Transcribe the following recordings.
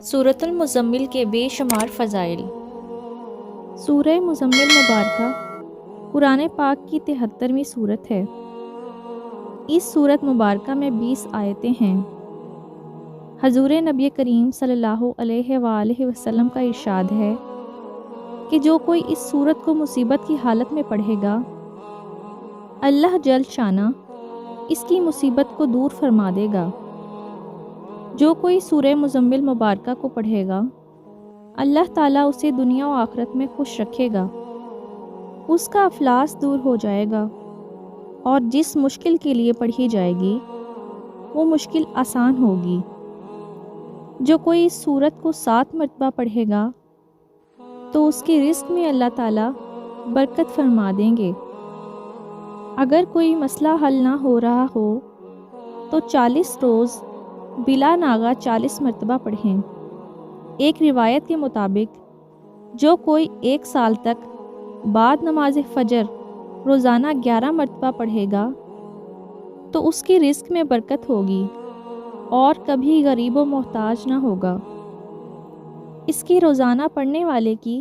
سورۃ المزمل کے بے شمار فضائل۔ سورہ مزمل مبارکہ قرآن پاک کی 73ویں سورت ہے۔ اس سورت مبارکہ میں 20 آیتیں ہیں۔ حضور نبی کریم صلی اللہ علیہ وآلہ وسلم کا ارشاد ہے کہ جو کوئی اس سورت کو مصیبت کی حالت میں پڑھے گا، اللہ جل شانہ اس کی مصیبت کو دور فرما دے گا۔ جو کوئی سورہ مزمل مبارکہ کو پڑھے گا، اللہ تعالیٰ اسے دنیا و آخرت میں خوش رکھے گا، اس کا افلاس دور ہو جائے گا، اور جس مشکل کے لیے پڑھی جائے گی وہ مشکل آسان ہوگی۔ جو کوئی اس سورت کو 7 مرتبہ پڑھے گا تو اس کے رزق میں اللہ تعالیٰ برکت فرما دیں گے۔ اگر کوئی مسئلہ حل نہ ہو رہا ہو تو 40 روز بلا ناغہ 40 مرتبہ پڑھیں۔ ایک روایت کے مطابق جو کوئی 1 سال تک بعد نماز فجر روزانہ 11 مرتبہ پڑھے گا تو اس کے رزق میں برکت ہوگی اور کبھی غریب و محتاج نہ ہوگا۔ اس کے روزانہ پڑھنے والے کی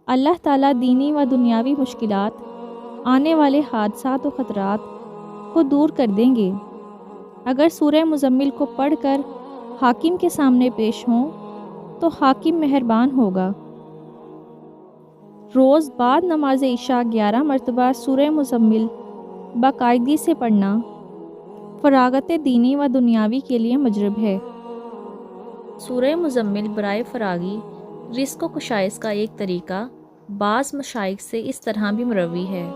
اللہ تعالیٰ دینی و دنیاوی مشکلات، آنے والے حادثات و خطرات کو دور کر دیں گے۔ اگر سورہ مزمل کو پڑھ کر حاکم کے سامنے پیش ہوں تو حاکم مہربان ہوگا۔ روز بعد نماز عشاء 11 مرتبہ سورہ مزمل باقاعدگی سے پڑھنا فراغت دینی و دنیاوی کے لیے مجرب ہے۔ سورہ مزمل برائے فراغی رزق و کشائش کا ایک طریقہ بعض مشائخ سے اس طرح بھی مروی ہے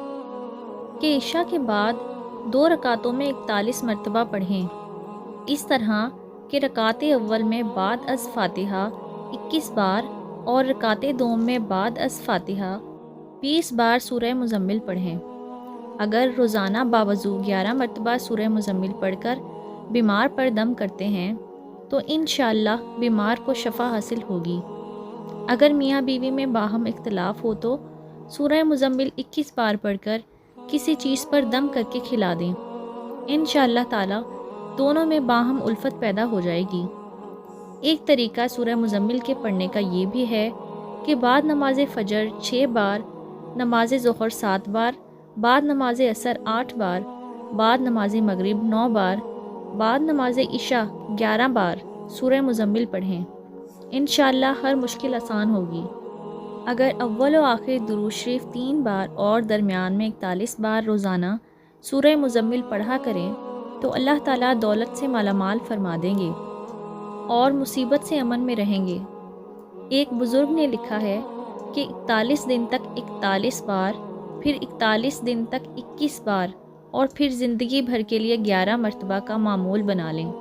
کہ عشاء کے بعد 2 رکعتوں میں 41 مرتبہ پڑھیں۔ اس طرح کہ رکعت اول میں بعد از فاتحہ 21 بار اور رکعت دوم میں بعد از فاتحہ 20 بار سورہ مزمل پڑھیں۔ اگر روزانہ باوضو 11 مرتبہ سورہ مزمل پڑھ کر بیمار پر دم کرتے ہیں تو انشاءاللہ بیمار کو شفا حاصل ہوگی۔ اگر میاں بیوی میں باہم اختلاف ہو تو سورہ مزمل 21 بار پڑھ کر کسی چیز پر دم کر کے کھلا دیں، انشاءاللہ تعالی دونوں میں باہم الفت پیدا ہو جائے گی۔ ایک طریقہ سورہ مزمل کے پڑھنے کا یہ بھی ہے کہ بعد نماز فجر 6 بار، نماز ظہر 7 بار، بعد نماز عصر 8 بار، بعد نماز مغرب 9 بار، بعد نماز عشاء 11 بار سورہ مزمل پڑھیں، انشاءاللہ ہر مشکل آسان ہوگی۔ اگر اول و آخر درود شریف 3 بار اور درمیان میں 41 بار روزانہ سورہ مزمل پڑھا کریں تو اللہ تعالیٰ دولت سے مالا مال فرما دیں گے اور مصیبت سے امن میں رہیں گے۔ ایک بزرگ نے لکھا ہے کہ 41 دن تک 41 بار، پھر 41 دن تک 21 بار اور پھر زندگی بھر کے لیے 11 مرتبہ کا معمول بنا لیں۔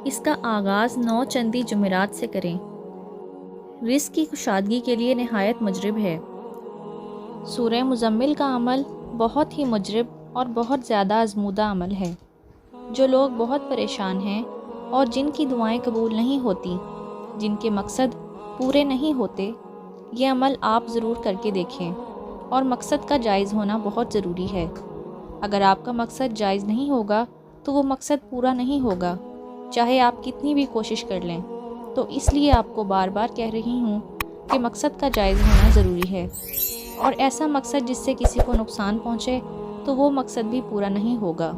اس کا آغاز 9 چندی جمعرات سے کریں۔ رزق کی کشادگی کے لیے نہایت مجرب ہے۔ سورہ مزمل کا عمل بہت ہی مجرب اور بہت زیادہ آزمودہ عمل ہے۔ جو لوگ بہت پریشان ہیں اور جن کی دعائیں قبول نہیں ہوتی، جن کے مقصد پورے نہیں ہوتے، یہ عمل آپ ضرور کر کے دیکھیں، اور مقصد کا جائز ہونا بہت ضروری ہے۔ اگر آپ کا مقصد جائز نہیں ہوگا تو وہ مقصد پورا نہیں ہوگا، چاہے آپ کتنی بھی کوشش کر لیں۔ تو اس لیے آپ کو بار بار کہہ رہی ہوں کہ مقصد کا جائز ہونا ضروری ہے، اور ایسا مقصد جس سے کسی کو نقصان پہنچے تو وہ مقصد بھی پورا نہیں ہوگا۔